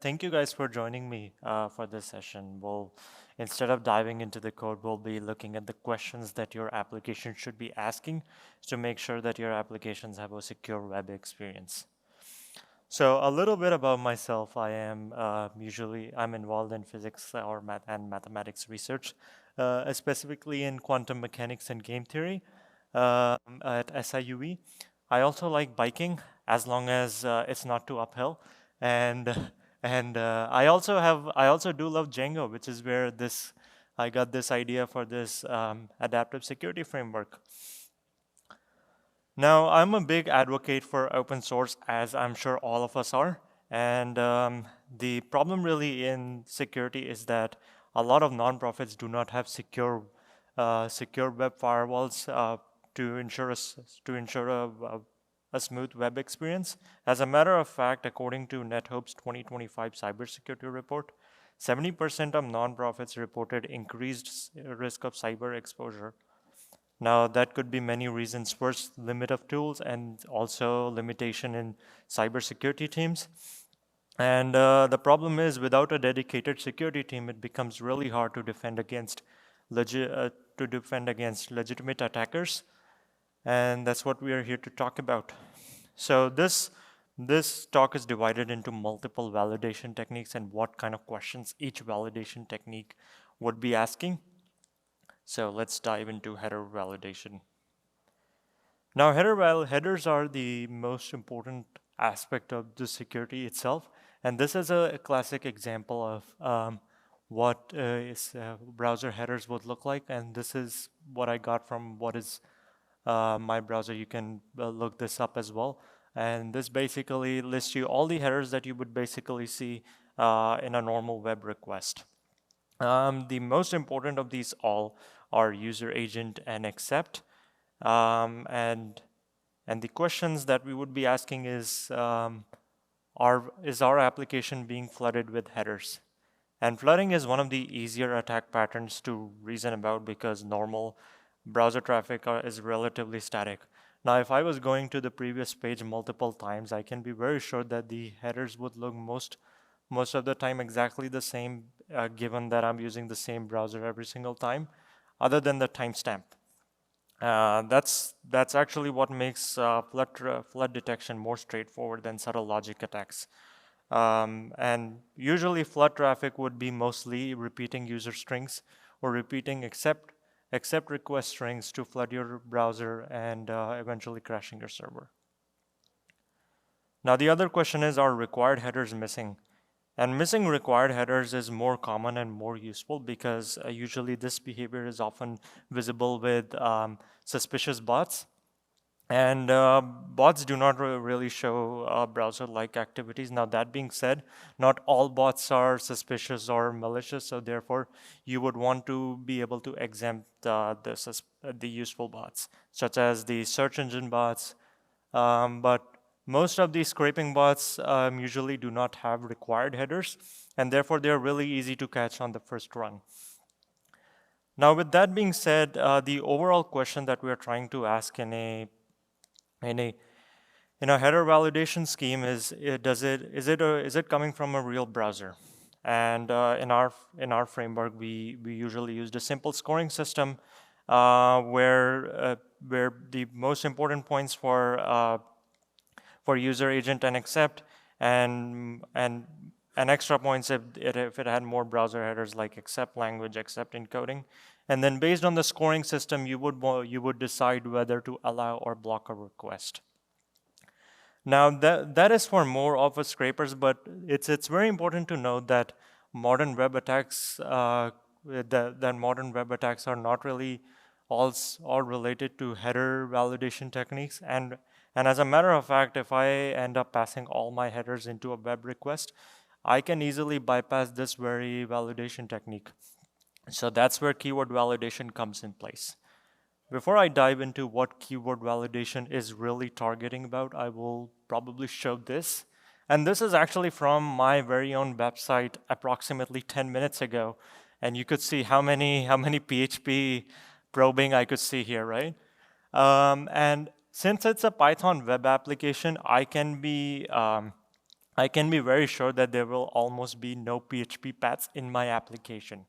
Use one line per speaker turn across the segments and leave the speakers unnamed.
Thank you guys for joining me for this session. Instead of diving into the code, we'll be looking at the questions that your application should be asking to make sure that your applications have a secure web experience. So a little bit about myself. I'm involved in physics or math and mathematics research, specifically in quantum mechanics and game theory at SIUE. I also like biking as long as it's not too uphill, and I also do love Django, which is where this I got this idea for this adaptive security framework. Now, I'm a big advocate for open source, as I'm sure all of us are. And the problem really in security is that a lot of nonprofits do not have secure web firewalls to ensure a smooth web experience. As a matter of fact, according to NetHope's 2025 cybersecurity report, 70% of nonprofits reported increased risk of cyber exposure. Now, that could be many reasons. First, limit of tools and also limitation in cybersecurity teams. And the problem is, without a dedicated security team, it becomes really hard to defend against legitimate attackers. And that's what we are here to talk about. So this talk is divided into multiple validation techniques and what kind of questions each validation technique would be asking. So let's dive into header validation. Now, headers are the most important aspect of the security itself, and this is a classic example of what browser headers would look like, and this is what I got from what is my browser. You can look this up as well, and this basically lists you all the headers that you would basically see in a normal web request. The most important of these all are user agent and accept. And the questions that we would be asking is our application being flooded with headers? And flooding is one of the easier attack patterns to reason about because normal browser traffic is relatively static. Now, if I was going to the previous page multiple times, I can be very sure that the headers would look most of the time exactly the same, given that I'm using the same browser every single time, other than the timestamp. That's actually what makes flood detection more straightforward than subtle logic attacks. And usually flood traffic would be mostly repeating user strings or repeating accept request strings to flood your browser and eventually crashing your server. Now the other question is, are required headers missing? And missing required headers is more common and more useful because usually this behavior is often visible with suspicious bots. And bots do not really show browser-like activities. Now, that being said, not all bots are suspicious or malicious, so therefore you would want to be able to exempt the useful bots, such as the search engine bots. But most of these scraping bots usually do not have required headers, and therefore they're really easy to catch on the first run. Now, with that being said, the overall question that we are trying to ask in a header validation scheme is it coming from a real browser? And in our framework, we usually used a simple scoring system where the most important points for user agent and accept and extra points if it had more browser headers like accept language, accept encoding. And then based on the scoring system, you would decide whether to allow or block a request. Now that is for more of a scrapers, but it's very important to note that modern web attacks are not really all related to header validation techniques. And as a matter of fact, if I end up passing all my headers into a web request, I can easily bypass this very validation technique. So that's where keyword validation comes in place. Before I dive into what keyword validation is really targeting about, I will probably show this. And this is actually from my very own website approximately 10 minutes ago. And you could see how many PHP probing I could see here, right? And since it's a Python web application, I can be I can be very sure that there will almost be no PHP paths in my application.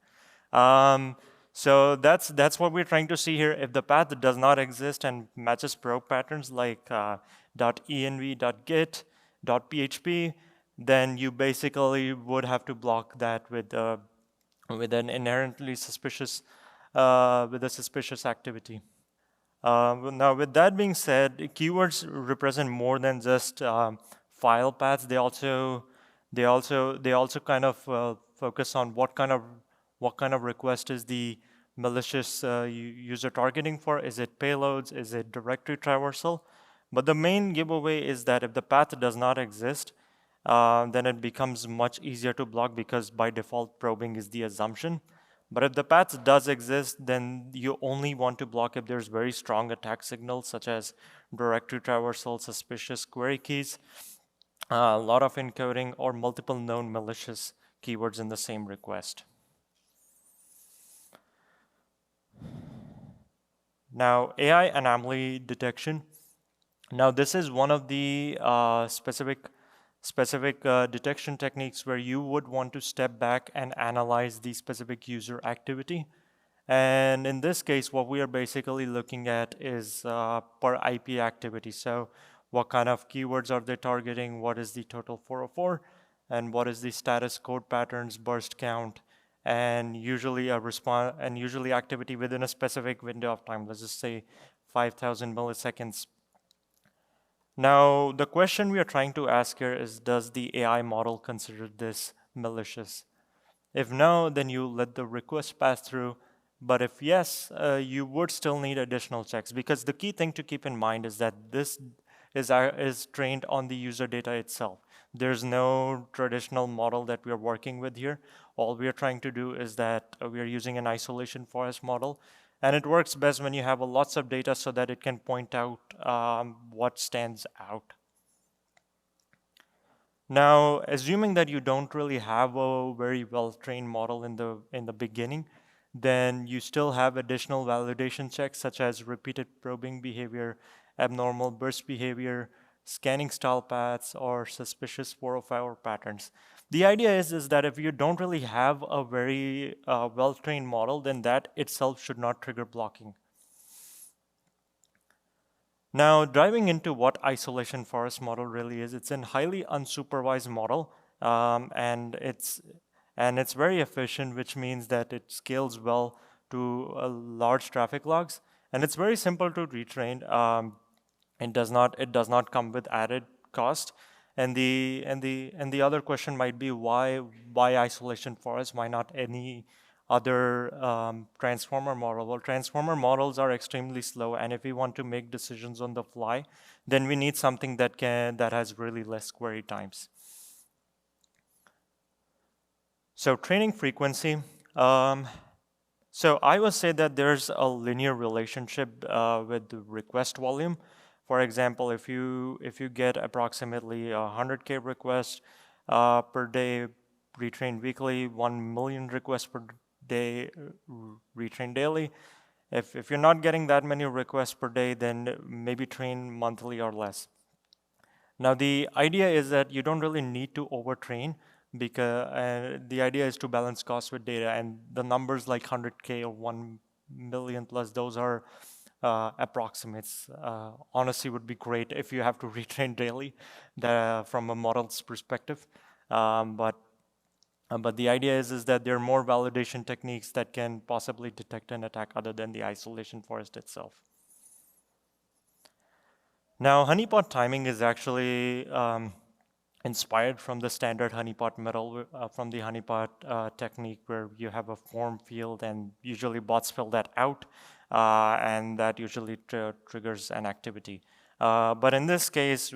So that's what we're trying to see here. If the path does not exist and matches probe patterns like .env, .git, .php, then you basically would have to block that with an inherently suspicious with a suspicious activity. Now, with that being said, keywords represent more than just file paths. They also kind of focus on what kind of request is the malicious user targeting for. Is it payloads? Is it directory traversal? But the main giveaway is that if the path does not exist, then it becomes much easier to block because by default probing is the assumption. But if the path does exist, then you only want to block if there's very strong attack signals such as directory traversal, suspicious query keys, a lot of encoding, or multiple known malicious keywords in the same request. Now, AI anomaly detection. Now, this is one of the specific detection techniques where you would want to step back and analyze the specific user activity. And in this case, what we are basically looking at is per IP activity. So what kind of keywords are they targeting? What is the total 404? And what is the status code patterns, burst count, and usually activity within a specific window of time. Let's just say 5,000 milliseconds. Now, the question we are trying to ask here is, does the AI model consider this malicious? If no, then you let the request pass through. But if yes, you would still need additional checks, because the key thing to keep in mind is that this is trained on the user data itself. There's no traditional model that we are working with here. All we are trying to do is that we are using an isolation forest model. And it works best when you have lots of data so that it can point out what stands out. Now, assuming that you don't really have a very well-trained model in the beginning, then you still have additional validation checks such as repeated probing behavior, abnormal burst behavior, scanning style paths, or suspicious 405 patterns. The idea is that if you don't really have a very well-trained model, then that itself should not trigger blocking. Now, diving into what isolation forest model really is, it's a highly unsupervised model, and it's very efficient, which means that it scales well to large traffic logs, and it's very simple to retrain. It does not come with added cost. And the other question might be, why isolation forest? Why not any other transformer model? Well, transformer models are extremely slow, and if we want to make decisions on the fly, then we need something that has really less query times. So training frequency. So I would say that there's a linear relationship with the request volume. For example, if you get approximately 100K requests per day, retrain weekly, 1 million requests per day, retrain daily. If you're not getting that many requests per day, then maybe train monthly or less. Now, the idea is that you don't really need to overtrain, because the idea is to balance cost with data, and the numbers like 100K or 1 million plus, those are approximates. Honestly, would be great if you have to retrain daily from a model's perspective. But the idea is that there are more validation techniques that can possibly detect an attack other than the isolation forest itself. Now, honeypot timing is actually inspired from the standard honeypot model, from the honeypot technique, where you have a form field and usually bots fill that out, and that usually triggers an activity. But in this case,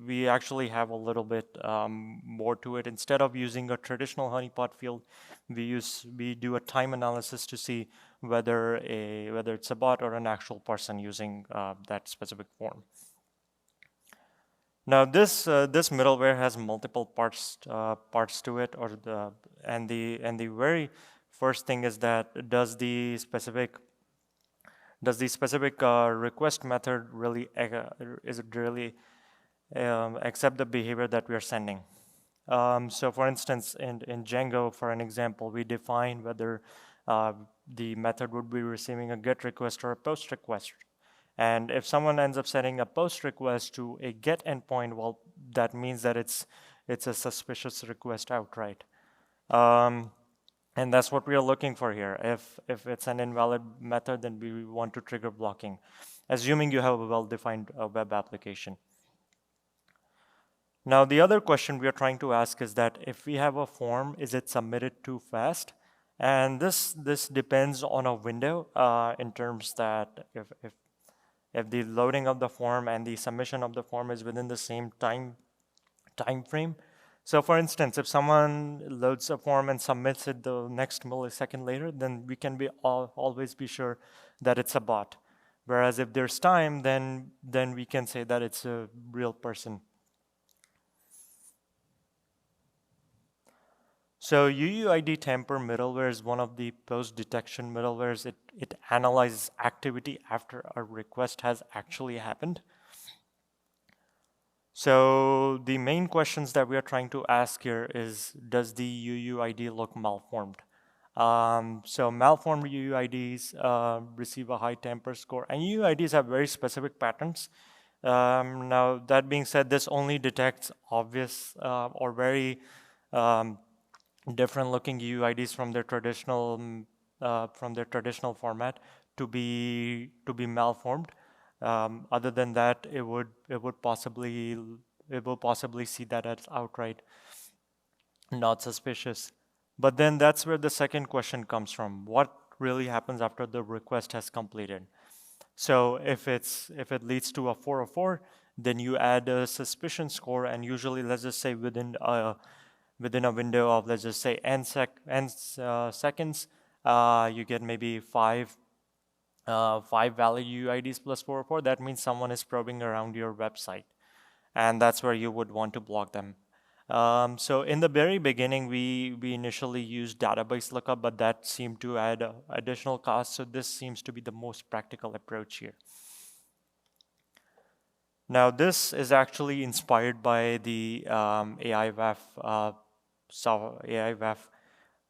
we actually have a little bit more to it. Instead of using a traditional honeypot field, we do a time analysis to see whether it's a bot or an actual person using that specific form. Now, this middleware has multiple parts to it, and the very first thing is that does the specific request method really accept the behavior that we are sending? So for instance, in Django, for an example, we define whether the method would be receiving a GET request or a POST request. And if someone ends up sending a POST request to a GET endpoint, well, that means that it's a suspicious request outright. And that's what we are looking for here. If it's an invalid method, then we want to trigger blocking, assuming you have a well-defined web application. Now, the other question we are trying to ask is that if we have a form, is it submitted too fast? And this depends on a window in terms that if the loading of the form and the submission of the form is within the same time frame. So for instance, if someone loads a form and submits it the next millisecond later, then we can always be sure that it's a bot. Whereas if there's time, then we can say that it's a real person. So UUID tamper middleware is one of the post detection middlewares. It analyzes activity after a request has actually happened. So the main questions that we are trying to ask here is, does the UUID look malformed? So malformed UUIDs receive a high tamper score, and UUIDs have very specific patterns. Now that being said, this only detects obvious or very different looking UUIDs from their traditional format to be malformed. Other than that, it will possibly see that as outright not suspicious. But then that's where the second question comes from. What really happens after the request has completed? So if it leads to a 404, then you add a suspicion score, and usually, let's just say within a window of, let's just say n seconds, you get maybe five valid UIDs plus 404. That means someone is probing around your website, and that's where you would want to block them. So in the very beginning, we initially used database lookup, but that seemed to add additional costs. So this seems to be the most practical approach here. Now this is actually inspired by the AIWAF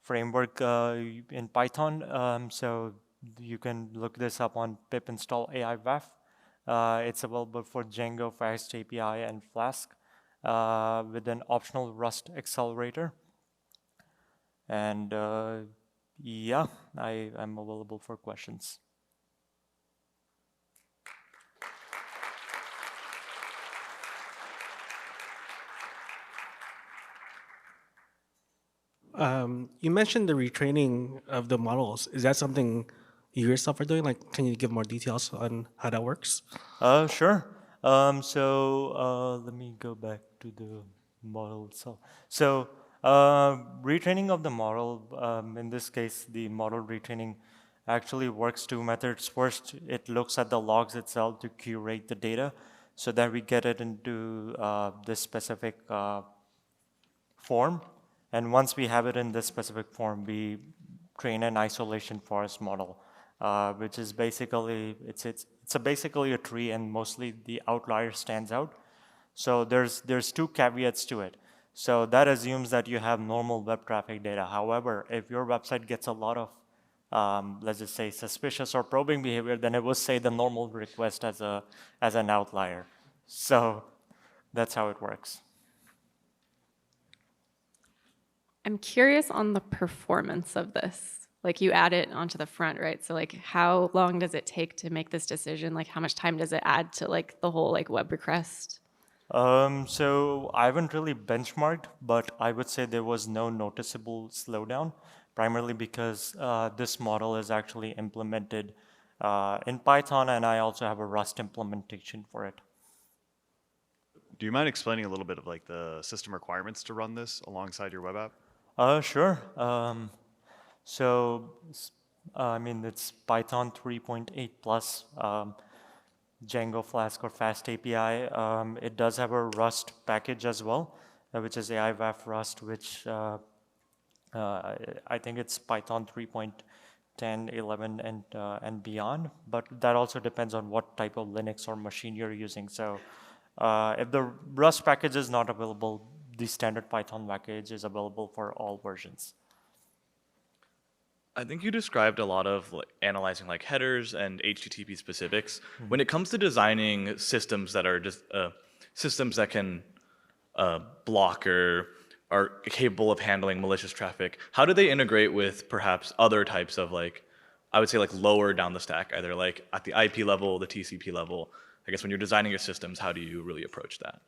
framework in Python. So you can look this up on pip install AIWAF. It's available for Django, FastAPI, and Flask with an optional Rust accelerator. And yeah, I'm available for questions.
You mentioned the retraining of the models. Is that something you yourself are doing? Like, can you give more details on how that works?
Sure. So let me go back to the model itself. So retraining of the model, in this case, the model retraining actually works two methods. First, it looks at the logs itself to curate the data so that we get it into this specific form. And once we have it in this specific form, we train an isolation forest model, which is basically, it's basically a tree, and mostly the outlier stands out. So there's two caveats to it. So that assumes that you have normal web traffic data. However, if your website gets a lot of, let's just say, suspicious or probing behavior, then it will say the normal request as an outlier. So that's how it works.
I'm curious on the performance of this. Like, you add it onto the front, right? So like, how long does it take to make this decision? Like, how much time does it add to like the whole like web request?
So I haven't really benchmarked, but I would say there was no noticeable slowdown, primarily because this model is actually implemented in Python, and I also have a Rust implementation for it.
Do you mind explaining a little bit of like the system requirements to run this alongside your web app?
Sure. So I mean, it's Python 3.8 plus Django, Flask, or FastAPI. It does have a Rust package as well, which is AIWAF Rust, which I think it's Python 3.10, 11, and beyond. But that also depends on what type of Linux or machine you're using. So if the Rust package is not available, the standard Python package is available for all versions.
I think you described a lot of analyzing like headers and HTTP specifics. When it comes to designing systems that are just systems that can block or are capable of handling malicious traffic, how do they integrate with perhaps other types of like, I would say like lower down the stack, either like at the IP level, the TCP level? I guess when you're designing your systems, how do you really approach that?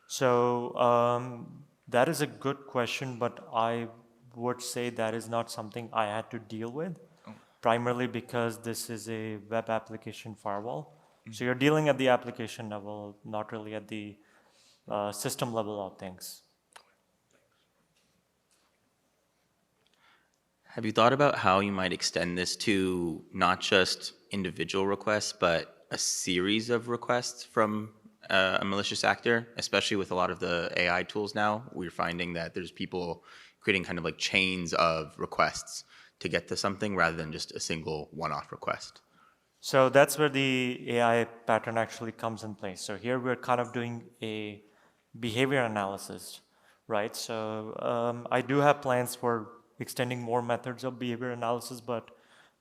So that is a good question, but I would say that is not something I had to deal with, primarily because this is a web application firewall. So you're dealing at the application level, not really at the system level of things.
Have you thought about how you might extend this to not just individual requests, but a series of requests from a malicious actor, especially with a lot of the AI tools now? We're finding that there's people creating kind of like chains of requests to get to something rather than just a single one-off request.
So that's where the AI pattern actually comes in place. So here we're kind of doing a behavior analysis, right? So I do have plans for extending more methods of behavior analysis, but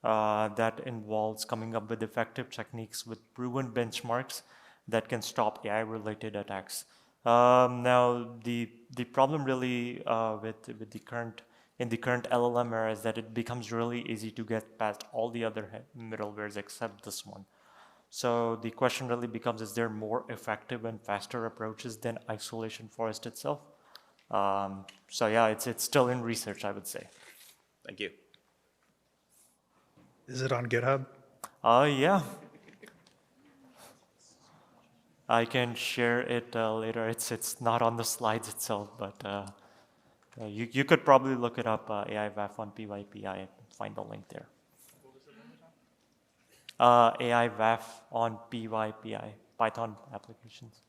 that involves coming up with effective techniques with proven benchmarks that can stop AI-related attacks. Now, the problem really with the current LLM era is that it becomes really easy to get past all the other middlewares except this one. So the question really becomes: is there more effective and faster approaches than isolation forest itself? So yeah, it's still in research, I would say.
Thank you.
Is it on GitHub?
Yeah. I can share it later. It's not on the slides itself, but you could probably look it up, AI VAF on PyPI, and find the link there. AI VAF on PyPI, Python applications.